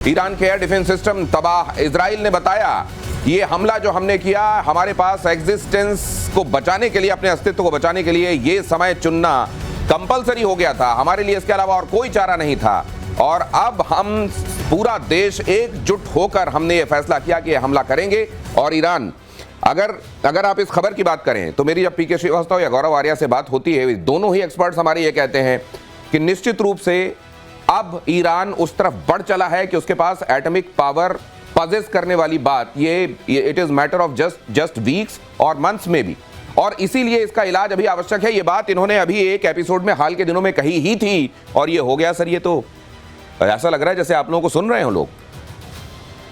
Iran के air defence system तबाह। Israel ने बताया ये हमला जो हमने किया, हमारे पास एग्जिस्टेंस को बचाने के लिए, अपने अस्तित्व को बचाने के लिए ये समय चुनना कंपलसरी हो गया था हमारे लिए, इसके अलावा और कोई चारा नहीं था। और अब हम पूरा देश एकजुट होकर हमने ये फैसला किया कि हमला करेंगे। और ईरान, अगर आप इस खबर की बात करें तो मेरी जब पीके श्रीवास्तव या गौरव आर्या से बात होती है, दोनों ही एक्सपर्ट्स हमारे ये कहते हैं कि निश्चित रूप से अब ईरान उस तरफ बढ़ चला है कि उसके पास एटॉमिक पावर पजेस करने वाली बात ये it is matter of just weeks और मंथ्स में भी। और इसीलिए इसका इलाज अभी आवश्यक है। ये बात इन्होंने अभी एक एपिसोड में हाल के दिनों में कही ही थी और ये हो गया। सर, ये तो ऐसा लग रहा है जैसे आप लोगों को सुन रहे हो लोग।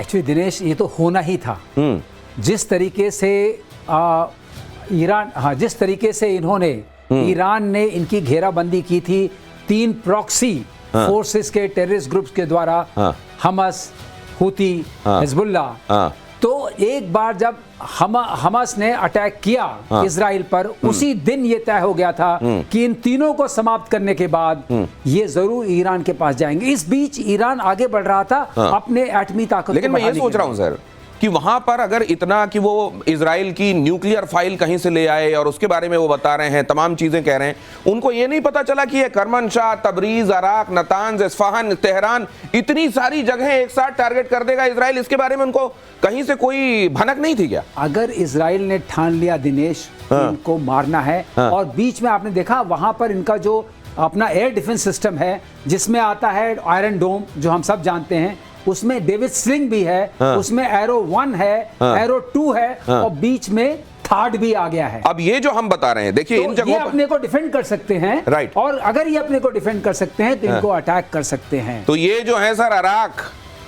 एक्चुअली दिनेश, ये तो होना ही था। जिस तरीके से जिस तरीके से इन्होंने ईरान ने इनकी घेराबंदी की थी 3 प्रॉक्सी फोर्सेस के टेररिस्ट ग्रुप्स के द्वारा, हमस, हुती, हिजबुल्लाह। तो एक बार जब हमास ने अटैक किया इजराइल पर, उसी दिन ये तय हो गया था कि इन तीनों को समाप्त करने के बाद ये जरूर ईरान के पास जाएंगे। इस बीच ईरान आगे बढ़ रहा था अपने एटमी ताकत। लेकिन मैं ये सोच रहा हूं सर कि वहां पर अगर इतना कि वो इजराइल की न्यूक्लियर फाइल कहीं से ले आए और उसके बारे में वो बता रहे हैं, तमाम चीजें कह रहे हैं, उनको ये नहीं पता चला कि ये करमनशाह, तबरीज, अराक, नतांज, इस्फहान, तेहरान, इतनी सारी जगहें एक साथ टारगेट कर देगा इजराइल। इसके बारे में उनको कहीं से कोई भनक नहीं थी क्या? अगर इजराइल ने ठान लिया दिनेश इनको मारना है, और बीच में आपने देखा वहां पर इनका जो अपना एयर डिफेंस सिस्टम है जिसमें आता है आयरन डोम जो हम सब जानते हैं, उसमें डेविड स्लिंग भी है, उसमें एरो 1 है, एरो 2 है, और बीच में थर्ड भी आ गया है। अब ये जो हम बता रहे हैं, देखिए, तो इन जगहों ये अपने को डिफेंड कर सकते हैं, राइट। और अगर ये अपने को डिफेंड कर सकते हैं तो इनको अटैक कर सकते हैं। तो ये जो है सर अराक,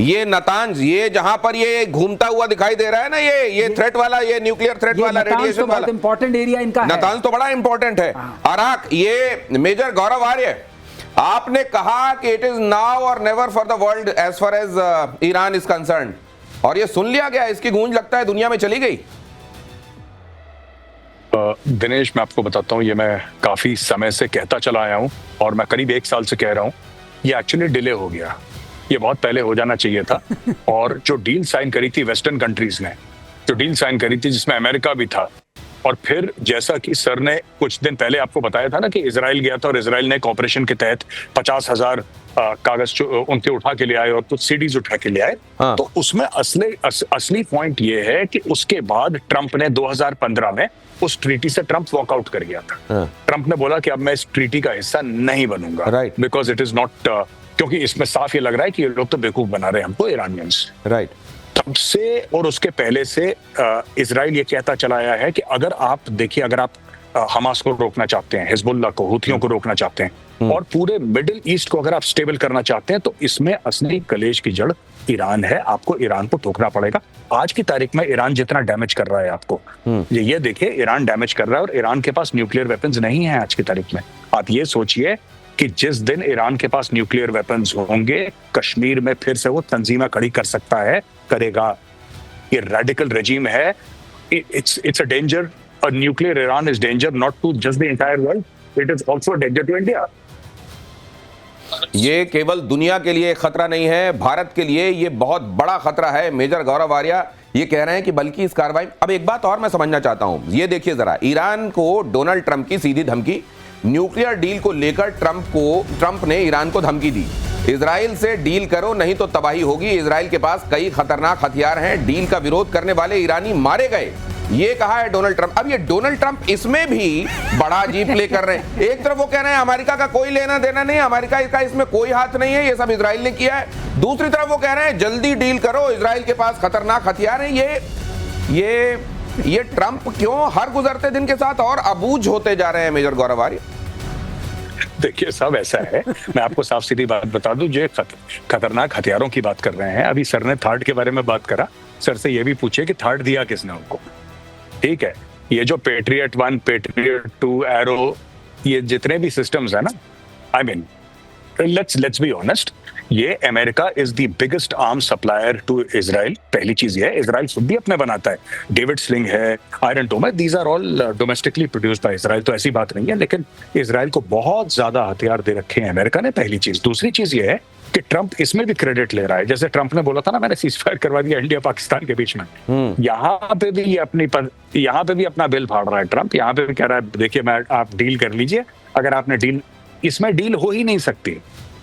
ये नतांज, ये जहां पर ये घूमता हुआ दिखाई दे रहा है ना, ये थ्रेट वाला, ये न्यूक्लियर थ्रेट वाला, रेडिएशन वाला, इंपॉर्टेंट एरिया इनका है। नतांज तो बड़ा इंपॉर्टेंट है। अराक, ये मेजर गौरव आर्य, आपने कहा कि it is now or never for the world as far as Iran is concerned, और ये सुन लिया गया, इसकी गूंज लगता है दुनिया में चली गई। दिनेश, मैं आपको बताता हूँ, ये मैं काफी समय से कहता चला आया हूँ और मैं करीब 1 साल से कह रहा हूँ, ये एक्चुअली डिले हो गया। ये बहुत पहले हो जाना चाहिए था। और जो डील साइन करी थी वेस्टर्न कंट्रीज ने, जो डील साइन करी थी जिसमें अमेरिका भी था, और फिर जैसा कि सर ने कुछ दिन पहले आपको बताया था ना कि इजराइल गया था और इजराइल ने एक ऑपरेशन के तहत 50,000 कागज उनके उठा के ले आए और कुछ सीडीज उठा के ले आए। तो उसमें असली पॉइंट ये है कि उसके बाद ट्रंप ने 2015 में उस ट्रीटी से ट्रंप वॉकआउट कर गया था। ट्रंप ने बोला कि अब मैं इस ट्रीटी का हिस्सा नहीं बनूंगा, बिकॉज इट इज नॉट, क्योंकि इसमें साफ ये लग रहा है कि ये लोग तो बेवकूफ बना रहे हैं हमको, ईरानियंस। राइट। तब से और उसके पहले से इजराइल ये कहता चला आया है कि अगर आप देखिए, अगर आप हमास को रोकना चाहते हैं, हिजबुल्लाह को, हुथियों को रोकना चाहते हैं, और पूरे मिडिल ईस्ट को अगर आप स्टेबल करना चाहते हैं, तो इसमें असली कलेश की जड़ ईरान है। आपको ईरान को ठोकना पड़ेगा। आज की तारीख में ईरान जितना डैमेज कर रहा है आपको, ये देखिए, ईरान डैमेज कर रहा है और ईरान के पास न्यूक्लियर वेपन्स नहीं है आज की तारीख में। आप ये सोचिए कि जिस दिन ईरान के पास न्यूक्लियर वेपन्स होंगे, कश्मीर में फिर से वो तंजीमें खड़ी कर सकता है, करेगा। ये रेडिकल रेजिम है। It's a danger. A nuclear Iran is danger not to just the entire world, it is also danger to India. ये केवल दुनिया के लिए खतरा नहीं है, भारत के लिए ये बहुत बड़ा खतरा है। मेजर गौरव आर्या ये कह रहे हैं कि बल्कि इस कार्रवाई, अब एक बात और मैं समझना चाहता हूं, ये देखिए जरा, ईरान को डोनाल्ड ट्रंप की सीधी धमकी, न्यूक्लियर डील को लेकर ट्रंप ने ईरान को धमकी दी, इजराइल से डील करो नहीं तो तबाही होगी, इजराइल के पास कई खतरनाक हथियार हैं, डील का विरोध करने वाले ईरानी मारे गए, ये कहा है डोनाल्ड ट्रंप। अब ये डोनाल्ड ट्रंप इसमें भी बड़ा जी प्ले कर रहे हैं। एक तरफ वो कह रहे हैं अमेरिका का कोई लेना देना नहीं, अमेरिका का इसमें कोई हाथ नहीं है, ये सब इजराइल ने किया है। दूसरी तरफ वो कह रहे हैं जल्दी डील करो, इजराइल के पास खतरनाक हथियार हैं। ये ट्रंप क्यों हर गुजरते दिन के साथ और अबूझ होते जा रहे हैं, मेजर गौरव आर्य? देखिए साहब, ऐसा है, मैं आपको साफ सीधी बात बता दूं, जो खतरनाक हथियारों की बात कर रहे हैं, अभी सर ने थर्ड के बारे में बात करा, सर से ये भी पूछे कि थर्ड दिया किसने उनको। ठीक है, ये जो पेट्रियट 1, पेट्रियट 2, एरो, ये जितने भी सिस्टम्स है ना, I mean let's be honest, ये America is the biggest arm supplier to Israel. पहली चीज ये है, इजराइल खुद भी अपने बनाता है, डेविड स्लिंग है, आयरन डोम है, these are all domestically produced by Israel, तो ऐसी बात नहीं है। लेकिन इजराइल को बहुत ज्यादा हथियार दे रखे हैं अमेरिका ने, पहली चीज। दूसरी चीज ये है कि ट्रंप इसमें भी क्रेडिट ले रहा है। जैसे ट्रंप ने बोला था ना, मैंने सीजफायर करवा दिया इंडिया पाकिस्तान के बीच में, यहाँ पे भी अपना बिल फाड़ रहा है ट्रंप। यहाँ पे भी कह रहा है देखिए आप डील कर लीजिए, अगर आपने इसमें डील हो ही नहीं सकती।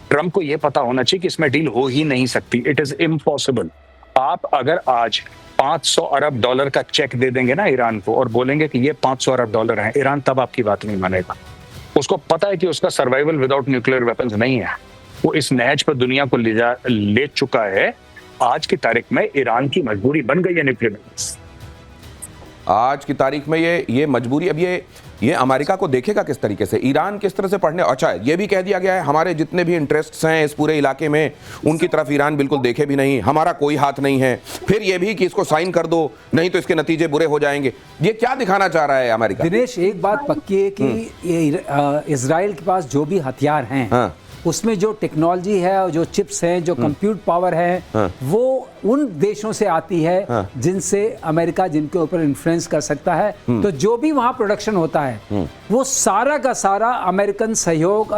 ट्रंप को यह पता होना चाहिए कि इसमें डील हो ही नहीं सकती, इट इज इम्पॉसिबल। आप अगर आज $500 अरब का चेक दे देंगे ना ईरान को और बोलेंगे कि ये $500 अरब है, ईरान तब आपकी बात नहीं मानेगा। उसको पता है कि उसका सर्वाइवल विदाउट न्यूक्लियर वेपन्स नहीं है। वो इस नहज पर दुनिया को ले चुका है। आज की तारीख में ईरान की मजबूरी बन गई है न्यूक्लियर वेपन्स। आज की तारीख में ये मजबूरी, अब ये अमेरिका को देखेगा किस तरीके से, ईरान किस तरह से पढ़ने। अच्छा, ये भी कह दिया गया है हमारे जितने भी इंटरेस्ट्स हैं इस पूरे इलाके में, उनकी तरफ ईरान बिल्कुल देखे भी नहीं, हमारा कोई हाथ नहीं है। फिर ये भी कि इसको साइन कर दो, नहीं तो इसके नतीजे बुरे हो जाएंगे। ये क्या दिखाना चाह रहा है अमेरिका? दिनेश, एक बात पक्की है कि इजराइल के पास जो भी हथियार हैं, हाँ, उसमें जो टेक्नोलॉजी है और जो चिप्स हैं, जो कंप्यूट पावर है, हाँ, वो उन देशों से आती है, हाँ, जिनसे अमेरिका जिनके ऊपर इन्फ्लुएंस कर सकता है। तो जो भी वहां प्रोडक्शन होता है वो सारा का सारा अमेरिकन सहयोग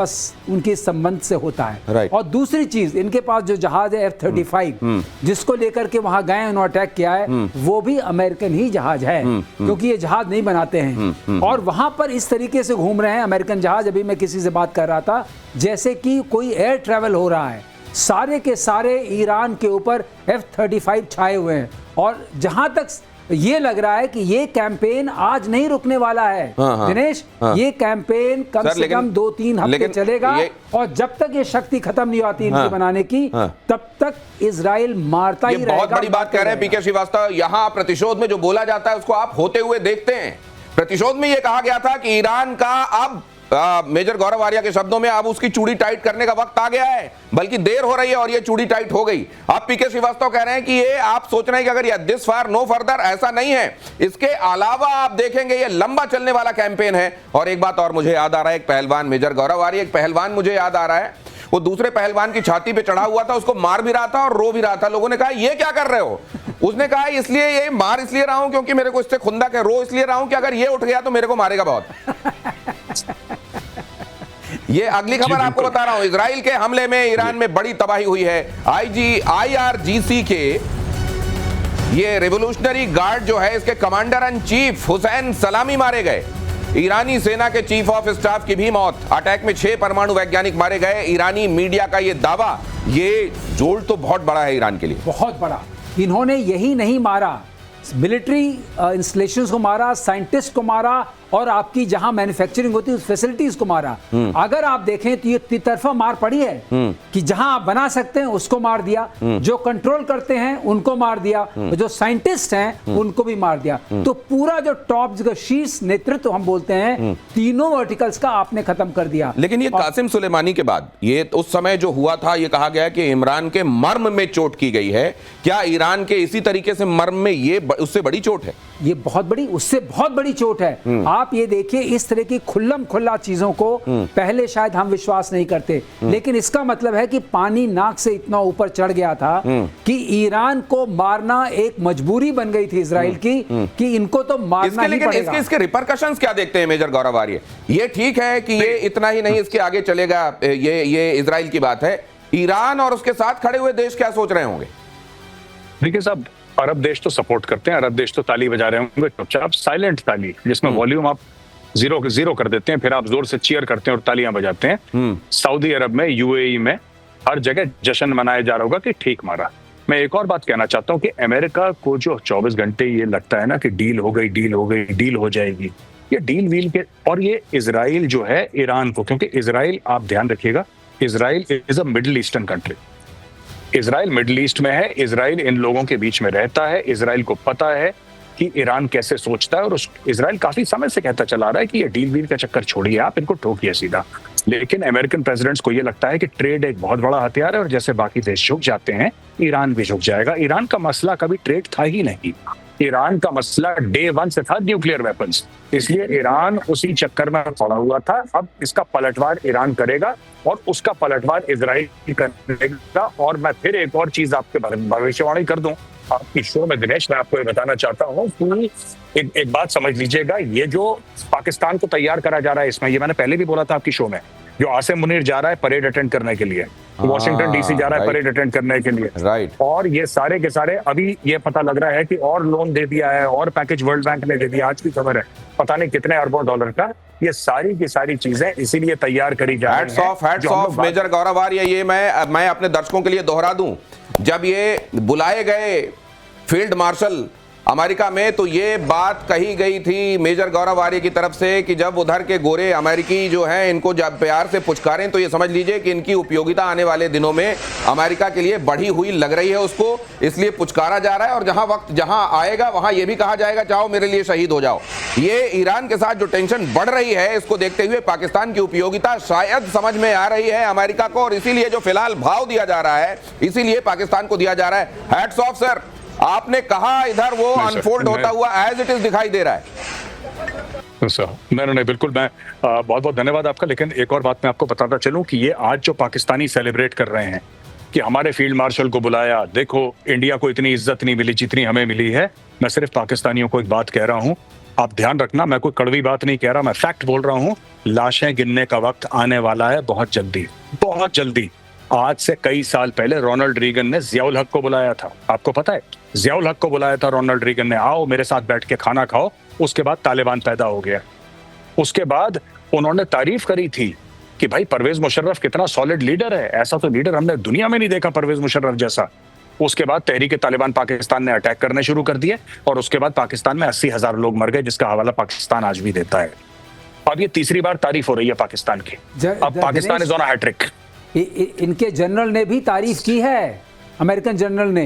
उनके संबंध से होता है। और दूसरी चीज, इनके पास जो जहाज है F-35 जिसको लेकर के वहां गए, उन्होंने अटैक किया है, वो भी अमेरिकन ही जहाज है, क्योंकि ये जहाज नहीं बनाते हैं। और वहां पर इस तरीके से घूम रहे हैं अमेरिकन जहाज। अभी मैं किसी से बात कर रहा था, जैसे कि कोई एयर ट्रैवल हो रहा है, सारे के सारे ईरान के ऊपर F-35 छाए हुए हैं। और जहां तक ये लग रहा है कि ये कैंपेन आज नहीं रुकने वाला है। हाँ, दिनेश, हाँ, ये कैंपेन कम से कम 2-3 हफ्ते चलेगा। और जब तक ये शक्ति खत्म नहीं आती इनकी बनाने की, तब तक इजराइल मारता ही रहेगा। बहुत बड़ी बात कह रहे हैं पीके श्रीवास्तव। यहाँ प्रतिशोध में जो बोला जाता है उसको आप होते हुए देखते हैं। प्रतिशोध में ये कहा गया था कि ईरान का अब मेजर गौरव आर्या के शब्दों में अब उसकी चूड़ी टाइट करने का वक्त आ गया है, बल्कि देर हो रही है और ये चूड़ी टाइट हो गई। अब पीके श्रीवास्तव कह रहे हैं कि ये आप सोच रहे हैं कि अगर ये दिस फार नो फर्दर, ऐसा नहीं है। इसके अलावा आप देखेंगे ये लंबा चलने वाला कैंपेन है। और एक बात और मुझे याद आ रहा है, एक पहलवान, मेजर गौरव आर्या, एक पहलवान मुझे याद आ रहा है, वो दूसरे पहलवान की छाती पे चढ़ा हुआ था, उसको मार भी रहा था और रो भी रहा था। लोगों ने कहा ये क्या कर रहे हो? उसने कहा इसलिए ये मार इसलिए रहा हूं क्योंकि मेरे को इससे खुंदक है, रो इसलिए रहा हूं कि अगर ये उठ गया तो मेरे को मारेगा बहुत। ये अगली खबर आपको बता रहा हूं, इजराइल के हमले में ईरान में बड़ी तबाही हुई है। IRGC के ये रिवोल्यूशनरी गार्ड जो है, इसके कमांडर इन चीफ हुसैन सलामी मारे गए। ईरानी सेना के चीफ ऑफ स्टाफ की भी मौत। अटैक में 6 परमाणु वैज्ञानिक मारे गए। ईरानी मीडिया का ये दावा, ये जोड़ तो बहुत बड़ा है ईरान के लिए, बहुत बड़ा। इन्होंने यही नहीं मारा, मिलिट्री इंस्टॉलेशंस को मारा, साइंटिस्ट को मारा, और आपकी जहां मैन्युफैक्चरिंग होती है उस फैसिलिटीज को मारा। अगर आप देखें तो ये तितरफा मार पड़ी है कि जहां आप बना सकते हैं उसको मार दिया, जो कंट्रोल करते हैं उनको मार दिया, जो साइंटिस्ट हैं उनको भी मार दिया। तो पूरा जो टॉप शीर्ष नेतृत्व हम बोलते हैं, तीनों वर्टिकल्स का आपने खत्म कर दिया। लेकिन ये कासिम सुलेमानी के बाद ये उस समय जो हुआ था, ये कहा गया कि इमरान के मर्म में चोट की गई है। क्या ईरान के इसी तरीके से मर्म में ये उससे बड़ी चोट है? ये बहुत बड़ी, उससे बहुत बड़ी चोट है। आप ये देखिए, इस तरह की खुल्लम खुल्ला चीजों को पहले शायद हम विश्वास नहीं करते, लेकिन इसका मतलब है कि पानी नाक से इतना ऊपर चढ़ गया था कि ईरान को मारना एक मजबूरी बन गई थी इजराइल की, कि इनको तो मारना ही पड़ेगा। इसके रिपरकशंस क्या देखते हैं मेजर गौरव आर्य? ये ठीक है कि ये इतना ही नहीं, इसके आगे चलेगा, ये इजराइल की बात है। ईरान और उसके साथ खड़े हुए देश क्या सोच रहे होंगे? देखिए साहब, अरब देश तो सपोर्ट करते हैं, अरब देश तो ताली बजा रहे होंगे, चुपचाप साइलेंट ताली, जिसमें वॉल्यूम आप जीरो कर देते हैं, फिर आप जोर से चीयर करते हैं और तालियां बजाते हैं। सऊदी अरब में, UAE में, हर जगह जश्न मनाया जा रहा होगा कि ठीक मारा। मैं एक और बात कहना चाहता हूं कि अमेरिका को जो 24 घंटे ये लगता है ना कि डील हो गई, डील हो जाएगी, ये डील वील के, और ये इजराइल जो है ईरान को, क्योंकि इजराइल, आप ध्यान रखिएगा, Israel is a middle eastern country. Israel middle east में है, इजराइल इन लोगों के बीच में रहता है, इजराइल को पता है कि ईरान कैसे सोचता है, और इजराइल काफी समय से कहता चला रहा है कि ये डील वील का चक्कर छोड़िए, आप इनको ठोकिए सीधा। लेकिन अमेरिकन प्रेसिडेंट्स को ये लगता है कि ट्रेड एक बहुत बड़ा हथियार है, और जैसे बाकी देश झुक जाते हैं, ईरान भी झुक जाएगा। ईरान का मसला कभी ट्रेड था ही नहीं, ईरान का मसला डे 1 से था न्यूक्लियर वेपन्स, इसलिए ईरान उसी चक्कर में पड़ा हुआ था। अब इसका पलटवार ईरान करेगा और उसका पलटवार इजराइल करेगा। और मैं फिर एक और चीज आपके भविष्यवाणी कर दूं आपकी शो में, दिनेश, मैं आपको ये बताना चाहता हूँ कि एक बात समझ लीजिएगा, ये जो पाकिस्तान को तैयार करा जा रहा है इसमें, ये मैंने पहले भी बोला था आपकी शो में, जो आसिम मुनीर जा रहा है परेड अटेंड करने के लिए, वॉशिंगटन डीसी जा रहा है परेड अटेंड करने के लिए, राइट। और ये सारे के सारे अभी ये पता लग रहा है कि और लोन दे दिया है, और पैकेज वर्ल्ड बैंक ने दे दिया, आज की खबर है, पता नहीं कितने अरबों डॉलर का। ये सारी की सारी चीजें इसीलिए तैयार करी जा रही हैं। हैट्स ऑफ मेजर गौरव आर्य। ये मैं अपने दर्शकों के लिए दोहरा दूं, जब ये बुलाए गए फील्ड मार्शल अमेरिका में तो ये बात कही गई थी मेजर गौरव आर्य की तरफ से कि जब उधर के गोरे अमेरिकी जो हैं इनको जब प्यार से पुचकारें तो ये समझ लीजिए कि इनकी उपयोगिता आने वाले दिनों में अमेरिका के लिए बढ़ी हुई लग रही है उसको, इसलिए पुचकारा जा रहा है। और जहां वक्त जहां आएगा वहां ये भी कहा जाएगा चाहो मेरे लिए शहीद हो जाओ। ये ईरान के साथ जो टेंशन बढ़ रही है इसको देखते हुए पाकिस्तान की उपयोगिता शायद समझ में आ रही है अमेरिका को, और इसीलिए जो फिलहाल भाव दिया जा रहा है इसीलिए पाकिस्तान को दिया जा रहा है। हैट्स ऑफ सर, आपने कहा इधर वो अनफोल्ड होता हुआ एज इट इज दिखाई दे रहा है। नहीं बिल्कुल, मैं बहुत बहुत धन्यवाद आपका। लेकिन एक और बात मैं आपको बताता चलूं कि ये आज जो पाकिस्तानी सेलिब्रेट कर रहे हैं कि हमारे फील्ड मार्शल को बुलाया, देखो इंडिया को इतनी इज्जत नहीं मिली जितनी हमें मिली है। मैं सिर्फ पाकिस्तानियों को एक बात कह रहा हूं, आप ध्यान रखना, मैं कोई कड़वी बात नहीं कह रहा, मैं फैक्ट बोल रहा हूं। लाशें गिनने का वक्त आने वाला है बहुत जल्दी, बहुत जल्दी। आज से कई साल पहले रोनाल्ड रीगन ने जियाउल हक को बुलाया था, आपको पता है? जियाउल हक को बुलाया था रोनाल्ड रीगन ने, आओ मेरे साथ बैठ के खाना खाओ। उसके बाद तालिबान पैदा हो गया। उसके बाद उन्होंने तारीफ करी थी कि भाई परवेज मुशर्रफ कितना सॉलिड लीडर है, ऐसा तो लीडर हमने दुनिया में नहीं देखा परवेज मुशर्रफ जैसा। उसके बाद तहरीक तालिबान पाकिस्तान ने अटैक करने शुरू कर दिए और उसके बाद पाकिस्तान में 80,000 लोग मर गए, जिसका हवाला पाकिस्तान आज भी देता है। अब ये तीसरी बार तारीफ हो रही है पाकिस्तान की। अब Pakistan is on a hattrick. इनके जनरल ने भी तारीफ की है, अमेरिकन जनरल ने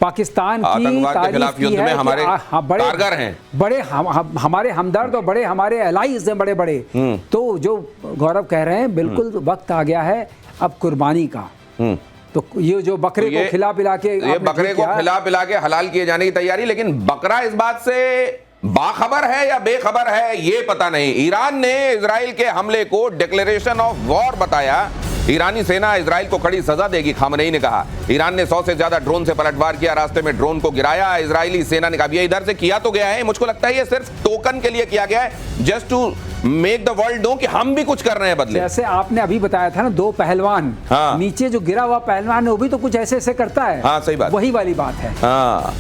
पाकिस्तान की तारीफ की है, हमारे कारगर हैं, बड़े हमारे हमदर्द और बड़े हमारे एलाइज हैं बड़े बड़े। तो जो गौरव कह रहे हैं बिल्कुल वक्त आ गया है अब कुर्बानी का। तो ये जो बकरे को खिला पिला के, ये बकरे को खिला पिला के हलाल किए जाने की तैयारी, लेकिन बकरा इस बात से बाखबर है या बेखबर है ये पता नहीं। ईरान ने इजराइल के हमले को डिक्लेरेशन ऑफ वॉर बताया। ईरानी सेना इजराइल को कड़ी सजा देगी, खामनेई ने कहा। ईरान ने 100 से ज्यादा ड्रोन से पलटवार किया, रास्ते में ड्रोन को गिराया। इजरायली सेना ने कहा ये इधर से किया तो गया है, मुझको लगता है ये सिर्फ टोकन के लिए किया गया है, just to make the world know कि हम भी कुछ कर रहे हैं बदले। जैसे आपने अभी बताया था ना, 2 पहलवान, नीचे जो गिरा हुआ पहलवान है वो भी तो कुछ ऐसे ऐसे करता है। हाँ, सही बात, वही वाली बात है।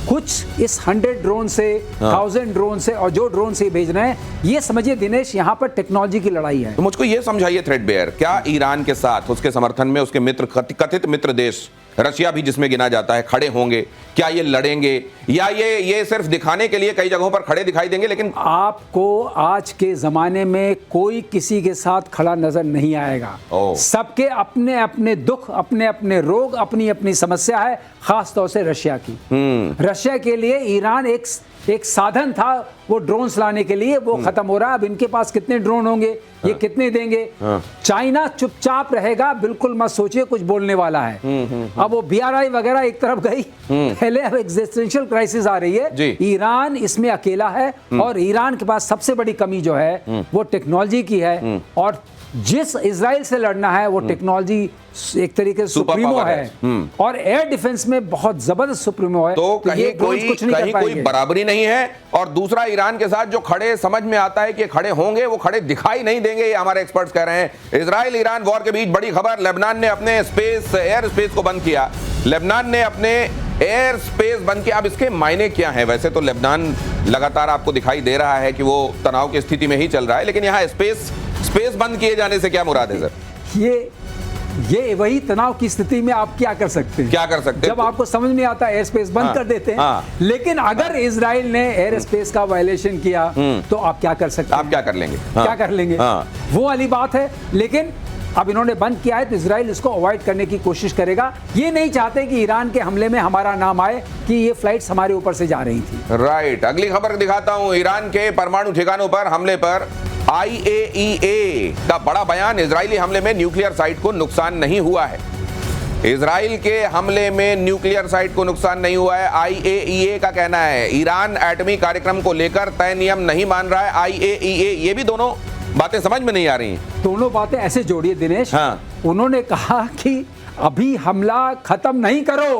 कुछ इस 100 ड्रोन से, 1000 ड्रोन से, और जो ड्रोन से भेज रहे हैं, ये समझिए दिनेश यहाँ पर टेक्नोलॉजी की लड़ाई है। तो मुझको ये समझाइए थ्रेडबेयर, क्या ईरान के साथ उसके समर्थन में उसके मित्र, कथित मित्र देश रशिया भी जिसमें गिना जाता है, खड़े होंगे? क्या ये लड़ेंगे या ये सिर्फ दिखाने के लिए कई जगहों पर खड़े दिखाई देंगे? लेकिन आपको आज के जमाने में कोई किसी के साथ खड़ा नजर नहीं आएगा। सबके अपने अपने दुख, अपने अपने रोग, अपनी अपनी समस्या है, खास तौर से रशिया की। रशिया के लिए ईरान एक साधन था, वो ड्रोन्स लाने के लिए, वो खत्म हो रहा है। अब इनके पास कितने ड्रोन होंगे, ये कितने देंगे? चाइना चुपचाप रहेगा, बिल्कुल मत सोचिए कुछ बोलने वाला है। अब वो BRI वगैरह एक तरफ गई, पहले अब एग्जिस्टेंशियल क्राइसिस आ रही है। ईरान इसमें अकेला है, और ईरान के पास सबसे बड़ी कमी जो है वो टेक्नोलॉजी की है। और जिस इजराइल से लड़ना है वो टेक्नोलॉजी एक तरीके से सुप्रीमो है, और एयर डिफेंस में बहुत जबरदस्त सुप्रीमो है। तो कहीं कोई बराबरी नहीं है। और दूसरा, ईरान के साथ जो खड़े समझ में आता है कि खड़े होंगे, वो खड़े दिखाई नहीं देंगे, ये हमारे एक्सपर्ट्स कह रहे हैं। इजराइल ईरान वॉर के बीच बड़ी खबर, लेबनान ने अपने एयर स्पेस को बंद किया। लेबनान ने अपने एयर स्पेस बंद किया। अब इसके मायने क्या है? वैसे तो लेबनान लगातार आपको दिखाई दे रहा है कि वो तनाव की स्थिति में ही चल रहा है, लेकिन यहाँ स्पेस बंद किए जाने से क्या मुराद है सर? ये वही तनाव की स्थिति में आप क्या कर सकते हैं? क्या कर सकते हैं? जब आपको समझ नहीं आता एयर स्पेस बंद कर देते हैं। लेकिन अगर इजराइल ने एयर स्पेस का वायलेशन किया तो आप क्या कर सकते हैं? आप क्या कर लेंगे? क्या कर लेंगे? वो वाली बात है। लेकिन अब इन्होंने बंद किया है तो इजराइल इसको अवॉइड करने की कोशिश करेगा। ये नहीं चाहते कि ईरान के हमले में हमारा नाम आए कि ये फ्लाइट्स हमारे ऊपर से जा रही थी। राइट। अगली खबर दिखाता हूं। ईरान के परमाणु ठिकानों पर हमले पर IAEA का बड़ा बयान, इजरायली हमले में न्यूक्लियर साइट को नुकसान नहीं हुआ है। इजराइल के हमले में न्यूक्लियर साइट को नुकसान नहीं हुआ है, IAEA का कहना है। ईरान एटमी कार्यक्रम को लेकर तय नियम नहीं मान रहा है, IAEA। ये भी दोनों बातें समझ में नहीं आ रही। दोनों बातें ऐसे जोड़िए दिनेश। उन्होंने कहा कि अभी हमला खत्म नहीं करो,